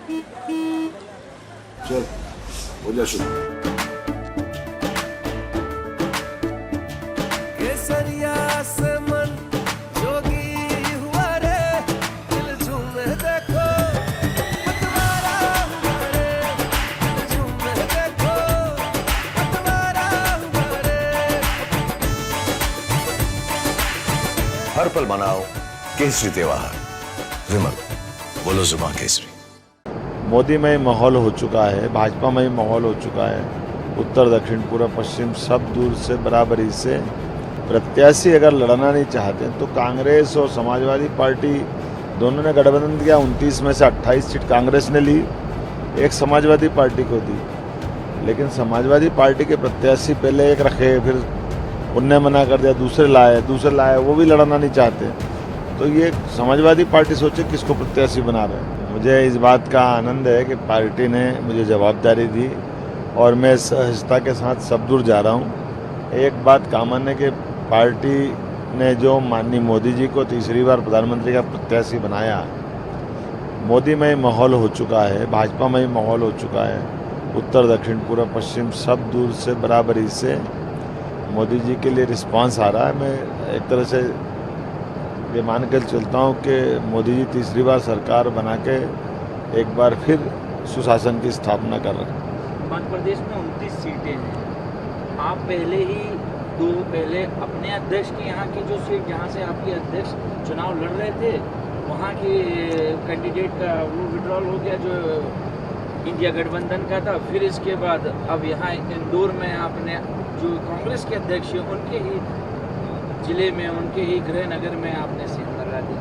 चल हो जा शुरू। केसरिया से मन जोगी हुआ रे, दिल झूमे देखो पतवारा हुआ रे, दिल झूमे देखो पतवारा हुआ रे। हर पल मनाओ केसरी त्योहार। विमल, बोलो जुबान केसरी। मोदी में ही माहौल हो चुका है, भाजपा में ही माहौल हो चुका है। उत्तर दक्षिण पूर्व पश्चिम सब दूर से बराबरी से प्रत्याशी अगर लड़ना नहीं चाहते तो कांग्रेस और समाजवादी पार्टी दोनों ने गठबंधन किया। 29 में से 28 सीट कांग्रेस ने ली, एक समाजवादी पार्टी को दी। लेकिन समाजवादी पार्टी के प्रत्याशी पहले एक रखे, फिर उनने मना कर दिया, दूसरे लाए, वो भी लड़ना नहीं चाहते। तो ये समाजवादी पार्टी सोचे किसको प्रत्याशी बना रहे हैं। मुझे इस बात का आनंद है कि पार्टी ने मुझे जवाबदारी दी और मैं सहजता के साथ सब दूर जा रहा हूँ। एक बात कामन है कि पार्टी ने जो माननीय मोदी जी को तीसरी बार प्रधानमंत्री का प्रत्याशी बनाया, मोदी में ही माहौल हो चुका है, भाजपा में ही माहौल हो चुका है। उत्तर दक्षिण पूर्व पश्चिम सब दूर से बराबरी से मोदी जी के लिए रिस्पांस आ रहा है। मैं एक तरह से ये मान कर चलता हूँ कि मोदी जी तीसरी बार सरकार बना के एक बार फिर सुशासन की स्थापना कर रहे हैं। मध्य प्रदेश में 29 सीटें हैं। आप पहले अपने अध्यक्ष की यहाँ की जो सीट जहाँ से आपके अध्यक्ष चुनाव लड़ रहे थे, वहाँ की कैंडिडेट का वो विड्रॉल हो गया जो इंडिया गठबंधन का था। फिर इसके बाद अब यहाँ इंदौर में आपने जो कांग्रेस के अध्यक्ष हैं उनके ही जिले में, उनके ही गृह नगर में आपने सीट लगा दी।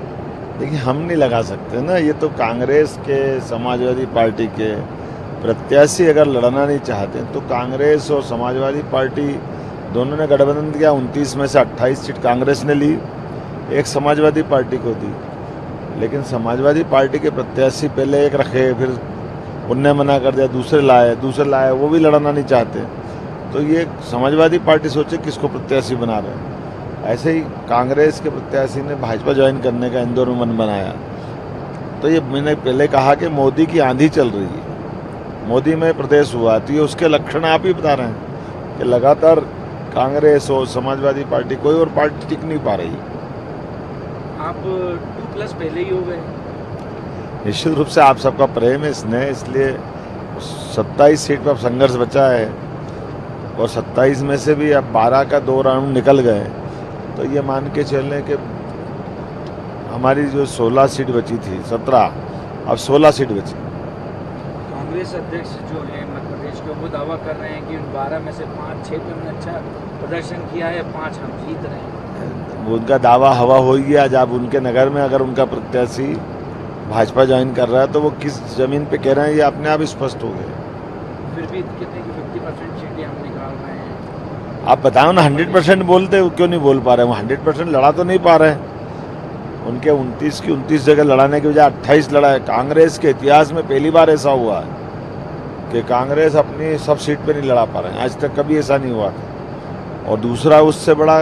देखिए, हम नहीं लगा सकते ना, ये तो कांग्रेस के समाजवादी पार्टी के प्रत्याशी अगर लड़ना नहीं चाहते तो कांग्रेस और समाजवादी पार्टी दोनों ने गठबंधन किया। 29 में से 28 सीट कांग्रेस ने ली, एक समाजवादी पार्टी को दी। लेकिन समाजवादी पार्टी के प्रत्याशी पहले एक रखे, फिर उनने मना कर दिया, दूसरे लाए, वो भी लड़ना नहीं चाहते। तो ये समाजवादी पार्टी सोचे किसको प्रत्याशी बना रहे हैं। ऐसे ही कांग्रेस के प्रत्याशी ने भाजपा ज्वाइन करने का इंदौर में मन बनाया। तो ये मैंने पहले कहा कि मोदी की आंधी चल रही है, मोदी में प्रदेश हुआ, तो ये उसके लक्षण आप ही बता रहे हैं कि लगातार कांग्रेस और समाजवादी पार्टी, कोई और पार्टी टिक नहीं पा रही। आप 2+ पहले ही हो गए। निश्चित रूप से आप सबका प्रेम है स्नेह, इसलिए 27 सीट पर संघर्ष बचा है और 27 में से भी अब 12 का 2 राउंड निकल गए। तो ये मान के चलें कि हमारी जो 16 सीट बची थी, 17, अब 16 सीट बची। कांग्रेस अध्यक्ष जो हैं मध्य प्रदेश के, वो दावा कर रहे हैं कि 12 में से 5-6 पे हमने अच्छा प्रदर्शन किया है, 5 हम जीत रहे हैं। उनका दावा हवा हो गया। जब उनके नगर में अगर उनका प्रत्याशी भाजपा ज्वाइन कर रहा है तो वो किस जमीन पे कह रहे हैं, ये अपने आप स्पष्ट हो गए। फिर भी कहते हैं कि 50% सीटें हम निकाल रहे हैं। आप बताओ ना, 100% बोलते क्यों नहीं बोल पा रहे? वो 100% लड़ा तो नहीं पा रहे। उनके 29 की 29 जगह लड़ाने की बजाय 28 लड़ा है। कांग्रेस के इतिहास में पहली बार ऐसा हुआ है कि कांग्रेस अपनी सब सीट पे नहीं लड़ा पा रहे हैं। आज तक कभी ऐसा नहीं हुआ था। और दूसरा उससे बड़ा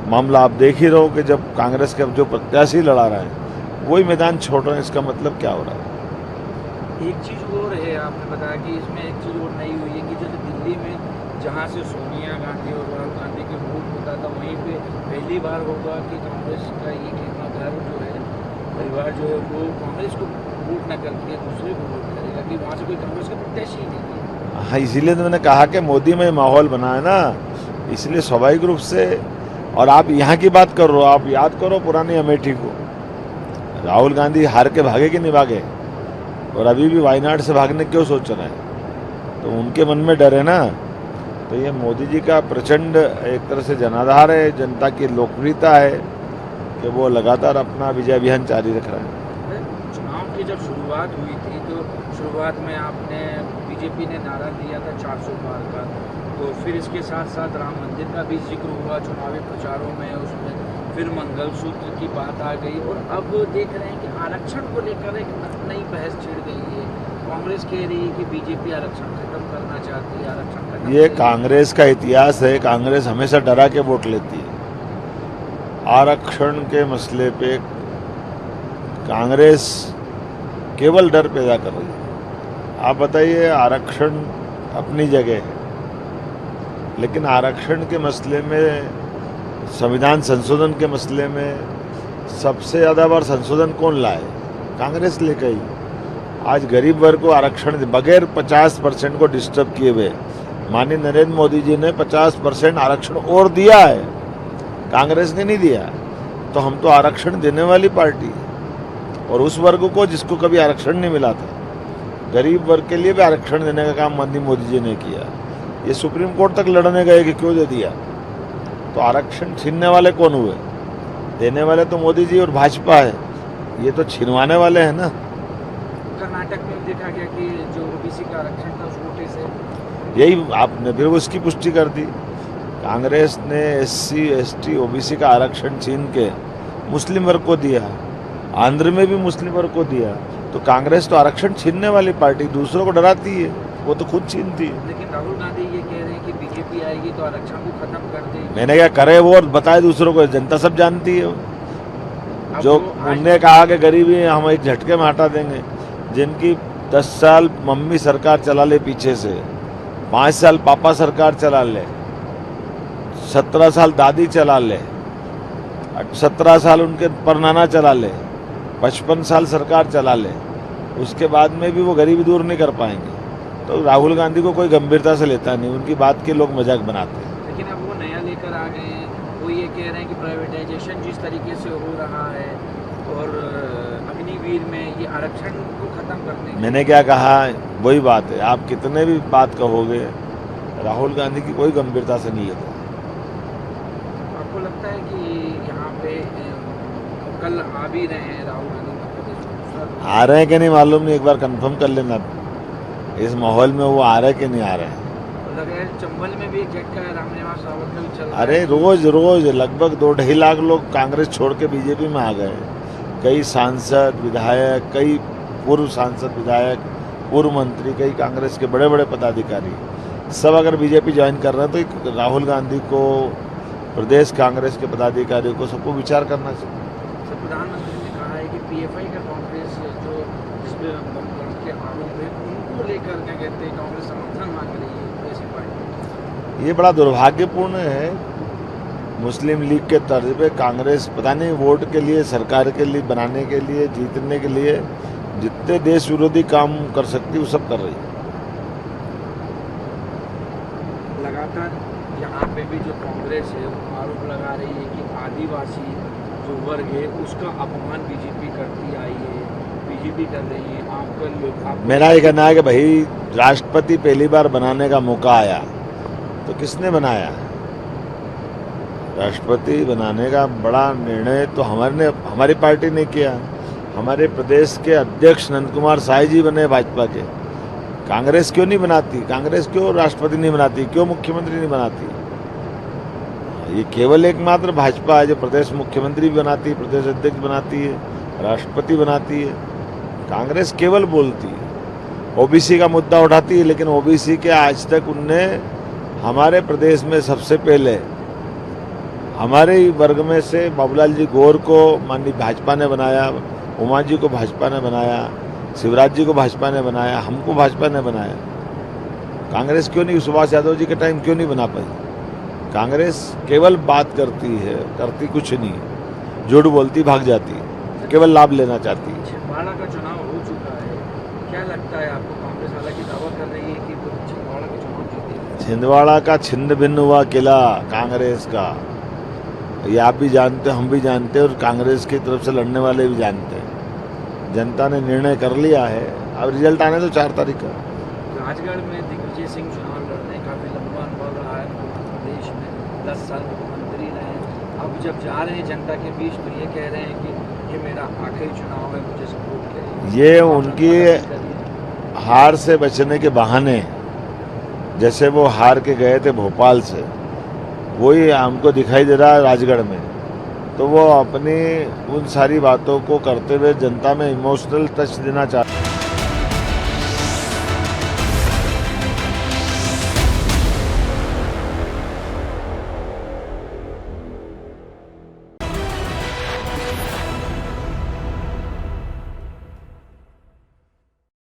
मामला आप देख ही रहो कि जब कांग्रेस के जो प्रत्याशी लड़ा रहे हैं वही मैदान छोड़ रहे हैं, इसका मतलब क्या हो रहा है? एक चीज़ और है, आपने बताया कि इसमें एक चीज़ और नई हुई है कि जैसे दिल्ली में जहाँ से सोनिया गांधी और राहुल गांधी के वोट होता था, वहीं पे पहली बार होगा कि कांग्रेस का ये कहना घर जो है, परिवार जो है, वो कांग्रेस को वोट न करके दूसरे को वोट करेगा कि वहाँ से कोई कांग्रेस का प्रत्याशी ही नहीं है। हाँ, इसीलिए तो मैंने कहा कि मोदी में माहौल बना है ना, इसलिए स्वाभाविक रूप से। और आप यहाँ की बात कर रहे हो, आप याद करो पुरानी अमेठी को, राहुल गांधी हार के भागे कि नहीं भागे, और अभी भी वायनाड से भागने क्यों सोच रहे हैं? तो उनके मन में डर है ना। तो ये मोदी जी का प्रचंड एक तरह से जनाधार है, जनता की लोकप्रियता है कि वो लगातार अपना विजय अभियान जारी रख रहे हैं। चुनाव की जब शुरुआत हुई थी तो शुरुआत में आपने बीजेपी ने नारा दिया था 400 पार का, तो फिर इसके साथ साथ राम मंदिर का भी जिक्र हुआ चुनावी प्रचारों में, उसमें फिर मंगलसूत्र की बात आ गई और अब देख रहे हैं कि आरक्षण को लेकर एक नई बहस छिड़ गई है। कांग्रेस कह रही है कि बीजेपी आरक्षण खत्म करना चाहती है, आरक्षण खत्म। ये कांग्रेस का इतिहास है, कांग्रेस हमेशा डरा के वोट लेती है। आरक्षण के मसले पे कांग्रेस केवल डर पैदा कर रही है। आप बताइए, आरक्षण अपनी जगह है, लेकिन आरक्षण के मसले में, संविधान संशोधन के मसले में सबसे ज़्यादा बार संशोधन कौन लाए? कांग्रेस लेके आई। आज गरीब वर्ग को आरक्षण बगैर 50% को डिस्टर्ब किए हुए माननीय नरेंद्र मोदी जी ने 50% आरक्षण और दिया है, कांग्रेस ने नहीं दिया। तो हम तो आरक्षण देने वाली पार्टी है, और उस वर्ग को जिसको कभी आरक्षण नहीं मिला था, गरीब वर्ग के लिए भी आरक्षण देने का काम माननीय मोदी जी ने किया। ये सुप्रीम कोर्ट तक लड़ने गए कि क्यों दे दिया। तो आरक्षण छीनने वाले कौन हुए? देने वाले तो मोदी जी और भाजपा है, ये तो छीनवाने वाले हैं ना। कर्नाटक में देखा गया कि जो ओबीसी का आरक्षण था उस कोटे से, यही आपने फिर उसकी पुष्टि कर दी। कांग्रेस ने SC ST OBC का आरक्षण छीन के मुस्लिम वर्ग को दिया, आंध्र में भी मुस्लिम वर्ग को दिया। तो कांग्रेस तो आरक्षण छीनने वाली पार्टी, दूसरों को डराती है, वो तो खुद छीनती है। लेकिन राहुल गांधी ये कह रहे हैं कि बीजेपी आएगी तो आरक्षण को खत्म कर देगी। मैंने क्या करे वो और बताए दूसरों को, जनता सब जानती है। जो उनने कहा कि गरीबी हम एक झटके में हटा देंगे, जिनकी 10 साल मम्मी सरकार चला ले पीछे से, 5 साल पापा सरकार चला ले, 17 साल दादी चला ले, 17 साल उनके परनाना चला ले, 55 साल सरकार चला ले, उसके बाद में भी वो गरीबी दूर नहीं कर पाएंगे। तो राहुल गांधी को कोई गंभीरता से लेता नहीं, उनकी बात के लोग मजाक बनाते हैं। लेकिन अब वो नया लेकर आ गए हैं, वो ये कह रहे हैं कि प्राइवेटाइजेशन जिस तरीके से हो रहा है और अग्निवीर में ये आरक्षण को खत्म कर देंगे। मैंने क्या कहा, वही बात है। आप कितने भी बात कहोगे, राहुल गांधी की कोई गंभीरता से नहीं लेता। आपको लगता है कि यहाँ पे कल आ भी रहे हैं राहुल गांधी? आ रहे हैं कि नहीं मालूम नहीं, एक बार कंफर्म कर लेना इस माहौल में वो आ रहे हैं कि नहीं आ रहे हैं। लग रहा है चंबल में भी एक झटका है, रामनिवास रावत का भी चल रहा है। अरे रोज लगभग 2-2.5 लाख लोग कांग्रेस छोड़ के बीजेपी में आ गए। कई सांसद विधायक, कई पूर्व सांसद विधायक, पूर्व मंत्री, कई कांग्रेस के बड़े बड़े पदाधिकारी सब अगर बीजेपी ज्वाइन कर रहे हैं तो राहुल गांधी को, प्रदेश कांग्रेस के पदाधिकारियों को, सबको विचार करना चाहिए। सर, प्रधानमंत्री ने कहा है कि PFI का कांग्रेस जो जिसमें के आरोप है उनको लेकर क्या कहते हैं कांग्रेस समर्थन मांग रही है ऐसी पार्टी। ये बड़ा दुर्भाग्यपूर्ण है। मुस्लिम लीग के तर्ज पे कांग्रेस पता नहीं वोट के लिए, सरकार के लिए बनाने के लिए, जीतने के लिए जितने देश विरोधी काम कर सकती है वो सब कर रही है। लगातार यहाँ पे भी जो कांग्रेस है वो आरोप लगा रही है कि आदिवासी जो वर्ग है उसका अपमान बीजेपी करती आई है, बीजेपी कर रही है। आपका मेरा ये कहना है कि भाई राष्ट्रपति पहली बार बनाने का मौका आया तो किसने बनाया? राष्ट्रपति बनाने का बड़ा निर्णय तो हमारी पार्टी ने किया। हमारे प्रदेश के अध्यक्ष नंद कुमार साय जी बने भाजपा के। कांग्रेस क्यों नहीं बनाती? कांग्रेस क्यों राष्ट्रपति नहीं बनाती? क्यों मुख्यमंत्री नहीं बनाती? ये केवल एकमात्र भाजपा है जो प्रदेश मुख्यमंत्री भी बनाती है, प्रदेश अध्यक्ष बनाती है, राष्ट्रपति बनाती है। कांग्रेस केवल बोलती है, ओबीसी का मुद्दा उठाती है, लेकिन ओबीसी के आज तक उनने हमारे प्रदेश में सबसे पहले हमारे ही वर्ग में से बाबूलाल जी गौर को माननीय भाजपा ने बनाया, उमा जी को भाजपा ने बनाया, शिवराज जी को भाजपा ने बनाया, हमको भाजपा ने बनाया। कांग्रेस क्यों नहीं, सुभाष यादव जी के टाइम क्यों नहीं बना पाई? कांग्रेस केवल बात करती है, करती कुछ नहीं, झूठ बोलती, भाग जाती, केवल लाभ लेना चाहती है। छिंदवाड़ा का चुनाव हो चुका है, क्या लगता है आपको? कांग्रेस हालांकि दावा कर रही है कि वो छिंदवाड़ा का चुनाव जीतेगी। छिंदवाड़ा का छिन्न भिन्न हुआ किला कांग्रेस का, ये आप भी जानते, हम भी जानते हैं, और कांग्रेस की तरफ से लड़ने वाले भी जानते हैं। जनता ने निर्णय कर लिया है, अब रिजल्ट आने तो 4 तारीख का। राजगढ़ में दिग्विजय सिंह चुनाव लड़ रहे हैं, काफी लंबा अनुभव रहा है उत्तर प्रदेश में, 10 साल मुख्यमंत्री रहे। अब जब जा रहे हैं जनता के बीच तो ये कह रहे हैं कि ये मेरा आखिरी चुनाव है, मुझे सपोर्ट करें। ये उनकी हार से बचने के बहाने, जैसे वो हार के गए थे भोपाल से, वही हमको दिखाई दे रहा है राजगढ़ में। तो वो अपनी उन सारी बातों को करते हुए जनता में इमोशनल टच देना चाहते हैं।